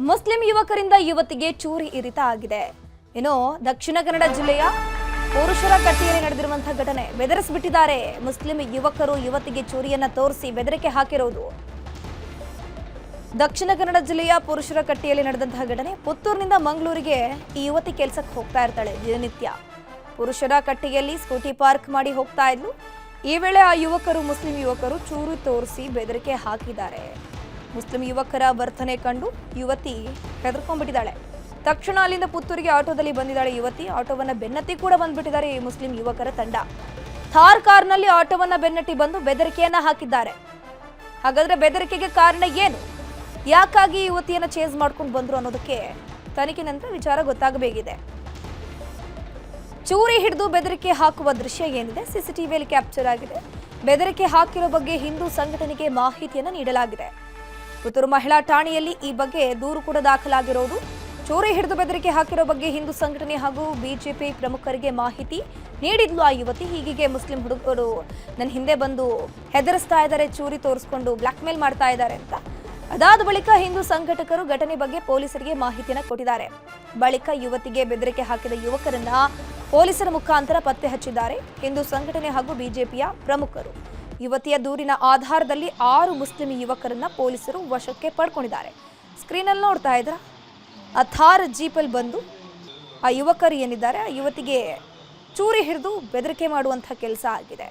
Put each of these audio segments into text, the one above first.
Muslim ಯುವಕರಿಂದ ಯುವತಿಗೆ ಚೂರಿ ಇರಿತ ಆಗಿದೆ. ಇನ್ನು ದಕ್ಷಿಣ ಕನ್ನಡ ಜಿಲ್ಲೆಯ ಪುರುಷರ ಕಟ್ಟಿಯಲ್ಲಿ ನಡೆದಿರುವಂತಹ ಘಟನೆ ಬೆದರಿಸಿಬಿಟ್ಟಿದ್ದಾರೆ. ಮುಸ್ಲಿಂ ಯುವಕರು ಯುವತಿಗೆ ಚೂರಿಯನ್ನ ತೋರಿಸಿ ಬೆದರಿಕೆ ಹಾಕಿರೋದು. ದಕ್ಷಿಣ ಕನ್ನಡ ಜಿಲ್ಲೆಯ ಪುರುಷರ ಕಟ್ಟಿಯಲ್ಲಿ ನಡೆದಂತಹ ಘಟನೆ. ಪುತ್ತೂರಿನಿಂದ ಮಂಗಳೂರಿಗೆ ಈ ಯುವತಿ ಕೆಲಸಕ್ಕೆ ಹೋಗ್ತಾ ಇರ್ತಾಳೆ ದಿನನಿತ್ಯ. ಪುರುಷರ ಕಟ್ಟಿಯಲ್ಲಿ ಸ್ಕೂಟಿ ಪಾರ್ಕ್ ಮಾಡಿ ಹೋಗ್ತಾ ಇದ್ಲು. ಈ ವೇಳೆ ಆ ಯುವಕರು ಮುಸ್ಲಿಂ ಯುವಕರು ಚೂರು ತೋರಿಸಿ ಬೆದರಿಕೆ ಹಾಕಿದ್ದಾರೆ. ಮುಸ್ಲಿಂ ಯುವಕರ ವರ್ತನೆ ಕಂಡು ಯುವತಿ ಹೆದರ್ಕೊಂಡ್ಬಿಟ್ಟಿದ್ದಾಳೆ. ತಕ್ಷಣ ಅಲ್ಲಿಂದ ಪುತ್ತೂರಿಗೆ ಆಟೋದಲ್ಲಿ ಬಂದಿದ್ದಾಳೆ ಯುವತಿ. ಆಟೋವನ್ನ ಬೆನ್ನತ್ತಿ ಕೂಡ ಬಂದ್ಬಿಟ್ಟಿದ್ದಾರೆ ಈ ಮುಸ್ಲಿಂ ಯುವಕರ ತಂಡ. ಥಾರ್ ಕಾರ್ನಲ್ಲಿ ಆಟೋವನ್ನ ಬೆನ್ನಟ್ಟಿ ಬಂದು ಬೆದರಿಕೆಯನ್ನ ಹಾಕಿದ್ದಾರೆ. ಹಾಗಾದ್ರೆ ಬೆದರಿಕೆಗೆ ಕಾರಣ ಏನು, ಯಾಕಾಗಿ ಯುವತಿಯನ್ನ ಚೇಸ್ ಮಾಡ್ಕೊಂಡು ಬಂದ್ರು ಅನ್ನೋದಕ್ಕೆ ತನಿಖೆ ನಂತರ ವಿಚಾರ ಗೊತ್ತಾಗಬೇಕಿದೆ. ಚೂರಿ ಹಿಡಿದು ಬೆದರಿಕೆ ಹಾಕುವ ದೃಶ್ಯ ಏನಿದೆ ಸಿಸಿಟಿವಿಯಲ್ಲಿ ಕ್ಯಾಪ್ಚರ್ ಆಗಿದೆ. ಬೆದರಿಕೆ ಹಾಕಿರೋ ಬಗ್ಗೆ ಹಿಂದೂ ಸಂಘಟನೆಗೆ ಮಾಹಿತಿಯನ್ನು ನೀಡಲಾಗಿದೆ. ಪುತ್ತೂರು ಮಹಿಳಾ ಠಾಣೆಯಲ್ಲಿ ಈ ಬಗ್ಗೆ ದೂರು ಕೂಡ ದಾಖಲಾಗಿರೋದು. ಚೂರಿ ಹಿಡಿದು ಬೆದರಿಕೆ ಹಾಕಿರೋ ಬಗ್ಗೆ ಹಿಂದೂ ಸಂಘಟನೆ ಹಾಗೂ ಬಿಜೆಪಿ ಪ್ರಮುಖರಿಗೆ ಮಾಹಿತಿ ನೀಡಿದ್ಲು ಆ ಯುವತಿ. ಹೀಗೆ ಮುಸ್ಲಿಂ ಹುಡುಗರು ನನ್ನ ಹಿಂದೆ ಬಂದು ಹೆದರಿಸ್ತಾ ಇದ್ದಾರೆ, ಚೂರಿ ತೋರಿಸ್ಕೊಂಡು ಬ್ಲಾಕ್ ಮೇಲ್ ಮಾಡ್ತಾ ಇದ್ದಾರೆ ಅಂತ. ಅದಾದ ಬಳಿಕ ಹಿಂದೂ ಸಂಘಟಕರು ಘಟನೆ ಬಗ್ಗೆ ಪೊಲೀಸರಿಗೆ ಮಾಹಿತಿಯನ್ನು ಕೊಟ್ಟಿದ್ದಾರೆ. ಬಳಿಕ ಯುವತಿಗೆ ಬೆದರಿಕೆ ಹಾಕಿದ ಯುವಕರನ್ನ ಪೊಲೀಸರ ಮುಖಾಂತರ ಪತ್ತೆ ಹಚ್ಚಿದ್ದಾರೆ ಹಿಂದೂ ಸಂಘಟನೆ ಹಾಗೂ ಬಿಜೆಪಿಯ ಪ್ರಮುಖರು. ಯುವತಿಯ ದೂರಿನ ಆಧಾರದಲ್ಲಿ 6 ಮುಸ್ಲಿಂ ಯುವಕರನ್ನ ಪೊಲೀಸರು ವಶಕ್ಕೆ ಪಡ್ಕೊಂಡಿದ್ದಾರೆ. ಸ್ಕ್ರೀನಲ್ಲಿ ನೋಡ್ತಾ ಇದ್ರ ಆ ಥಾರ್ ಜೀಪಲ್ಲಿ ಬಂದು ಆ ಯುವಕರು ಏನಿದ್ದಾರೆ ಆ ಯುವತಿಗೆ ಚೂರಿ ಹಿಡಿದು ಬೆದರಿಕೆ ಮಾಡುವಂಥ ಕೆಲಸ ಆಗಿದೆ.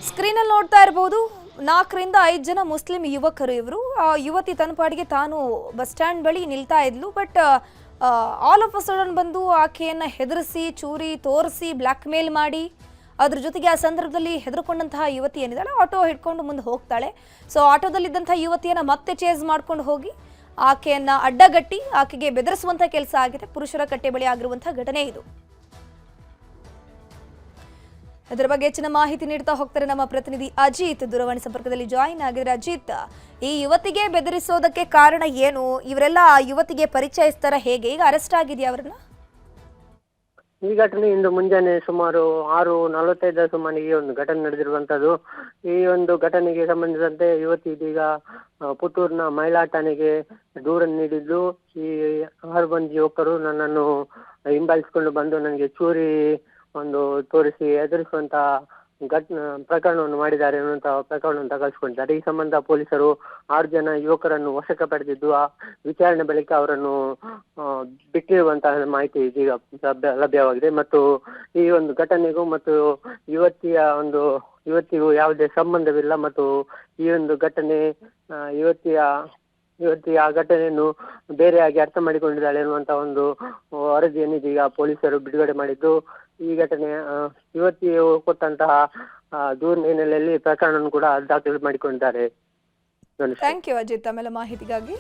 ಸ್ಕ್ರೀನಲ್ಲಿ ನೋಡ್ತಾ ಇರಬಹುದು 4 ರಿಂದ 5 ಜನ ಮುಸ್ಲಿಂ ಯುವಕರು ಇವರು. ಯುವತಿ ತನ್ನ ಪಾಡಿಗೆ ತಾನು ಬಸ್ ಸ್ಟ್ಯಾಂಡ್ ಬಳಿ ನಿಲ್ತಾ ಇದ್ಲು. But all of a sudden ಬಂದು ಆಕೆಯನ್ನ ಹೆದರಿಸಿ ಚೂರಿ ತೋರಿಸಿ ಬ್ಲ್ಯಾಕ್ ಮೇಲ್ ಮಾಡಿ ಅದ್ರ ಜೊತೆಗೆ ಆ ಸಂದರ್ಭದಲ್ಲಿ ಹೆದರ್ಕೊಂಡಂತಹ ಯುವತಿ ಏನಿದ್ದಾಳೆ ಆಟೋ ಹಿಡ್ಕೊಂಡು ಮುಂದೆ ಹೋಗ್ತಾಳೆ. ಸೊ ಆಟೋದಲ್ಲಿದ್ದಂತಹ ಯುವತಿಯನ್ನ ಮತ್ತೆ ಚೇಸ್ ಮಾಡ್ಕೊಂಡು ಹೋಗಿ ಆಕೆಯನ್ನ ಅಡ್ಡಗಟ್ಟಿ ಆಕೆಗೆ ಬೆದರಿಸುವಂತ ಕೆಲಸ ಆಗಿದೆ. ಪುರುಷರ ಕಟ್ಟೆ ಬಳಿ ಆಗಿರುವಂತಹ ಘಟನೆ ಇದು. ಅದರ ಬಗ್ಗೆ ಹೆಚ್ಚಿನ ಮಾಹಿತಿ ನೀಡ್ತಾ ಹೋಗ್ತಾರೆ ನಮ್ಮ ಪ್ರತಿನಿಧಿ ಅಜಿತ್. ದೂರವಾಣಿ ಸಂಪರ್ಕದಲ್ಲಿ ಜಾಯಿನ್ ಆಗಿದ್ದಾರೆ. ಅಜಿತ್, ಈ ಯುವತಿಗೆ ಬೆದರಿಸೋದಕ್ಕೆ ಕಾರಣ ಏನು? ಇವರೆಲ್ಲ ಯುವತಿಗೆ ಪರಿಚಯಿಸ್ತಾರ ಹೇಗೆ? ಈಗ ಅರೆಸ್ಟ್ ಆಗಿದೆಯಾ ಅವರನ್ನ? ಈ ಘಟನೆ ಇಂದು ಮುಂಜಾನೆ ಸುಮಾರು 6:45 ಸುಮಾರಿಗೆ ಒಂದು ಘಟನೆ ನಡೆದಿರುವಂತದ್ದು. ಈ ಒಂದು ಘಟನೆಗೆ ಸಂಬಂಧಿಸಿದಂತೆ ಯುವತಿ ಇದೀಗ ಪುತ್ತೂರಿನ ಮಹಿಳಾ ಠಾಣೆಗೆ ದೂರನ್ನು ನೀಡಿದ್ದು. ಈ 6 ಮಂದಿ ಯುವಕರು ನನ್ನನ್ನು ಹಿಂಬಾಲಿಸಿಕೊಂಡು ಬಂದು ನನಗೆ ಚೂರಿ ಒಂದು ತೋರಿಸಿ ಎದುರಿಸುವಂತ ಪ್ರಕರಣವನ್ನು ಮಾಡಿದ್ದಾರೆ ಅನ್ನುವಂತ ಪ್ರಕರಣವನ್ನು ದಾಖಲಿಸಿಕೊಂಡಿದ್ದಾರೆ. ಈ ಸಂಬಂಧ ಪೊಲೀಸರು 6 ಜನ ಯುವಕರನ್ನು ವಶಕ್ಕೆ ಪಡೆದಿದ್ದು ವಿಚಾರಣೆ ಬಳಿಕ ಅವರನ್ನು ಬಿಟ್ಟಿರುವಂತಹ ಮಾಹಿತಿ ಇದೀಗ ಲಭ್ಯವಾಗಿದೆ. ಮತ್ತು ಈ ಒಂದು ಘಟನೆಗೂ ಮತ್ತು ಯುವತಿಗೂ ಯಾವುದೇ ಸಂಬಂಧವಿಲ್ಲ. ಮತ್ತು ಈ ಒಂದು ಘಟನೆ ಯುವತಿ ಆ ಘಟನೆಯನ್ನು ಬೇರೆಯಾಗಿ ಅರ್ಥ ಮಾಡಿಕೊಂಡಿದ್ದಾಳೆ ಎನ್ನುವಂತ ಒಂದು ವರದಿಯನ್ನು ಇದೀಗ ಪೊಲೀಸರು ಬಿಡುಗಡೆ ಮಾಡಿದ್ದು, ಈ ಘಟನೆ ಯುವತಿಯು ಕೊಟ್ಟಂತಹ ದೂರಿನ ಹಿನ್ನೆಲೆಯಲ್ಲಿ ಪ್ರಕರಣವನ್ನು ಕೂಡ ದಾಖಲು ಮಾಡಿಕೊಂಡಿದ್ದಾರೆ. ಥ್ಯಾಂಕ್ ಯು ಅಜಿತ್, ಆಮೇಲೆ ಮಾಹಿತಿಗಾಗಿ.